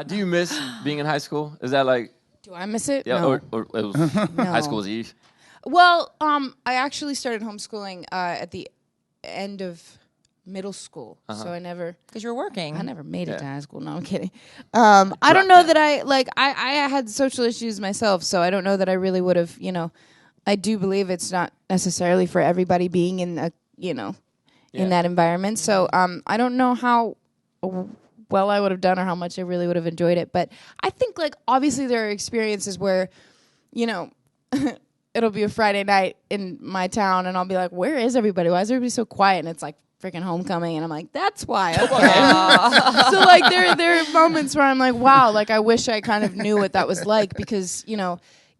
Do you miss being in high school? Is that like? Do I miss it? Yeah, No. or it was high school was Eve. Well, I actually started homeschooling at the end of middle school, so I never. Because you were working. I never made it to high school. No, I'm kidding. I don't know that I had social issues myself, so I don't know that I really would have, I do believe it's not necessarily for everybody being in a, in that environment. So I don't know how well I would have done or how much I really would have enjoyed it. But I think, obviously there are experiences where, it'll be a Friday night in my town, and I'll be like, where is everybody? Why is everybody so quiet? And it's like freaking homecoming, and I'm like, that's why. Okay. So there are moments where I'm like, wow, I wish I kind of knew what that was like, because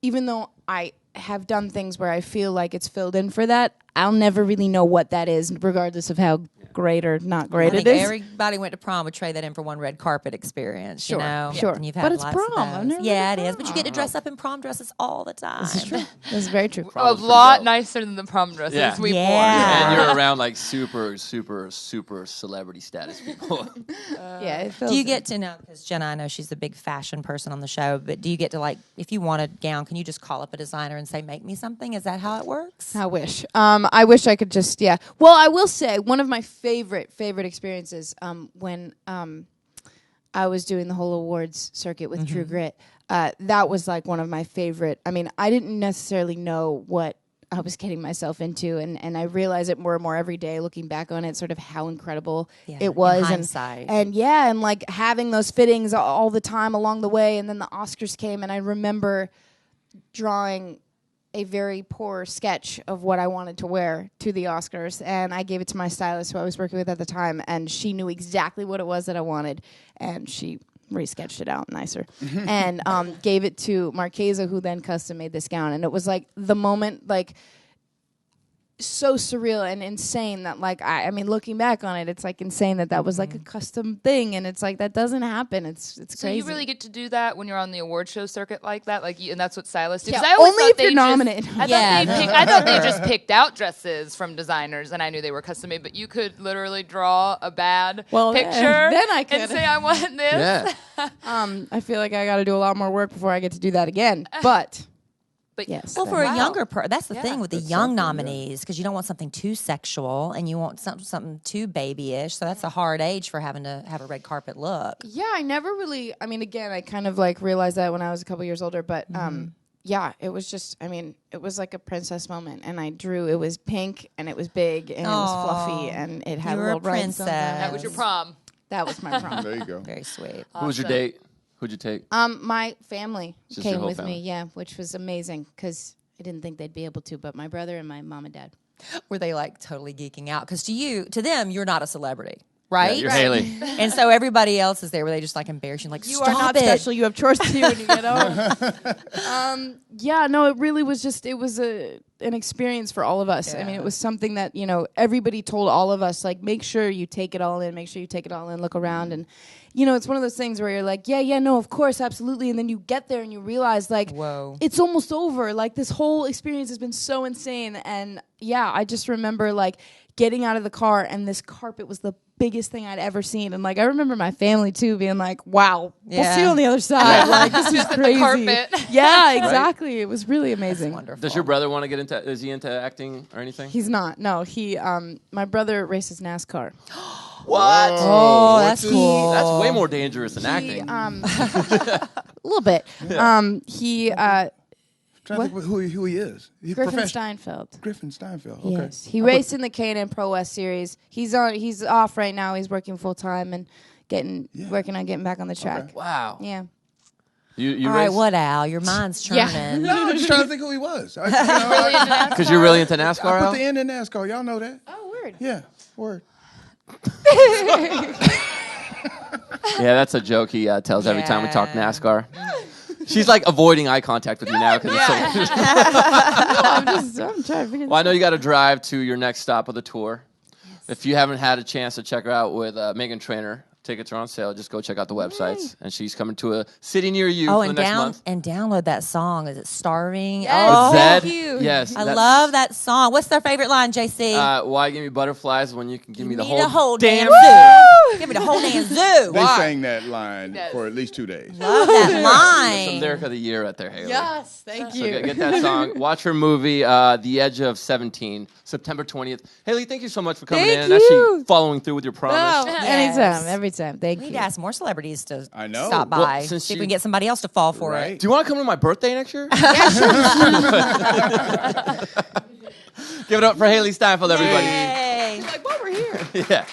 even though I have done things where I feel like it's filled in for that, I'll never really know what that is, regardless of how great or not great it is. Everybody went to prom would trade that in for one red carpet experience. Sure, Sure. And you've had it's lots prom. Of those. Yeah, it is. Prom. But you get to dress up in prom dresses all the time. This is true. This is very true. A lot nicer than the prom dresses we wore. And you're around super, super, super celebrity status people. It feels. Do you get to know, because Jenna, I know she's a big fashion person on the show, but do you get to if you want a gown, can you just call up a designer and say, make me something? Is that how it works? I wish. I wish I could just, Well, I will say one of my favorite experiences when I was doing the whole awards circuit with True Grit, that was one of my favorite. I mean, I didn't necessarily know what I was getting myself into, and I realize it more and more every day looking back on it, sort of how incredible it was. In hindsight. And having those fittings all the time along the way, and then the Oscars came, and I remember drawing a very poor sketch of what I wanted to wear to the Oscars, and I gave it to my stylist who I was working with at the time, and she knew exactly what it was that I wanted, and she re-sketched it out nicer, and gave it to Marchesa, who then custom made this gown, and it was the moment, so surreal and insane that I mean looking back on it, it's insane that was a custom thing, and it's that doesn't happen. It's crazy. So you really get to do that when you're on the award show circuit like that, and that's what stylists do. Yeah, I always only thought if you're nominated. I thought they just picked out dresses from designers, and I knew they were custom made. But you could literally draw a bad picture, then I could and say I want this. Yeah. I feel like I got to do a lot more work before I get to do that again, but. But yes. Well, for a younger person, that's the thing with the young nominees, because you don't want something too sexual and you want something too babyish. So that's a hard age for having to have a red carpet look. Yeah, I never really. I mean, again, I kind of realized that when I was a couple years older. But it was just. I mean, it was like a princess moment, and I drew. It was pink and it was big and it was fluffy and it had little rhinestones. That was your prom. That was my prom. There you go. Very sweet. Awesome. Who was your date? Who'd you take? My family came with family. me, which was amazing because I didn't think they'd be able to, but my brother and my mom and dad. Were they totally geeking out? Because to them, you're not a celebrity, right? Yeah, you're Hailee. And so everybody else is there. Were they just embarrassing? You stop are not it. special. You have chores to do when you get home. No, it really was just. It was an experience for all of us. Yeah. I mean, it was something that everybody told all of us. Make sure you take it all in. Make sure you take it all in. Look around and. It's one of those things where you're no, of course, absolutely. And then you get there and you realize, whoa, it's almost over. This whole experience has been so insane. And I just remember getting out of the car and this carpet was the biggest thing I'd ever seen. And I remember my family too being wow, we'll see you on the other side. This is crazy. The carpet. Yeah, exactly. Right? It was really amazing. That's wonderful. Does your brother want to get into, is he into acting or anything? He's not. No, my brother races NASCAR. What? Oh, that's cool. That's way more dangerous than acting. A little bit. Yeah. Trying to think who he is. He's Griffin Steinfeld. Griffin Steinfeld. Okay. Yes, he raced in the K&N Pro West Series. He's off right now. He's working full time and working on getting back on the track. Okay. Wow. Yeah. You all right, race? what, Al? Your mind's churning. No, I'm just trying to think who he was. Because you're really into NASCAR, I Al? put the N in NASCAR. Y'all know that? Oh, word. Yeah, word. Yeah, that's a joke he tells every time we talk NASCAR. She's avoiding eye contact with you now because it's so. I'm trying to figure. Well, I know you got to drive to your next stop of the tour. Yes. If you haven't had a chance to check her out with Megan Trainor, Tickets are on sale. Just go check out the websites. And she's coming to a city near you Oh, for the and next month. download that song. Is it Starving? Yes. Oh, Zed? thank you. Yes. I love that song. What's their favorite line, JC? Why give me butterflies when you can give me the Need whole, a damn zoo? zoo. Give me the whole damn zoo. They Why? sang that line Yes. for at least 2 days. Love that Some line. lyric of the year right there, Hailee. Yes, thank So get that song. Watch her movie, The Edge of 17, September 20th. Hailee, thank you so much for coming Thank in and actually following through with your promise. Oh, Yes. anytime, every time. Thank We you. need to ask more celebrities to I know. stop Well, by. since See if you- we can get somebody else to fall for Right. it. Do you want to come to my birthday next year? Give it up for Hailee Steinfeld, everybody. Yay. Like, while we're here. Yeah.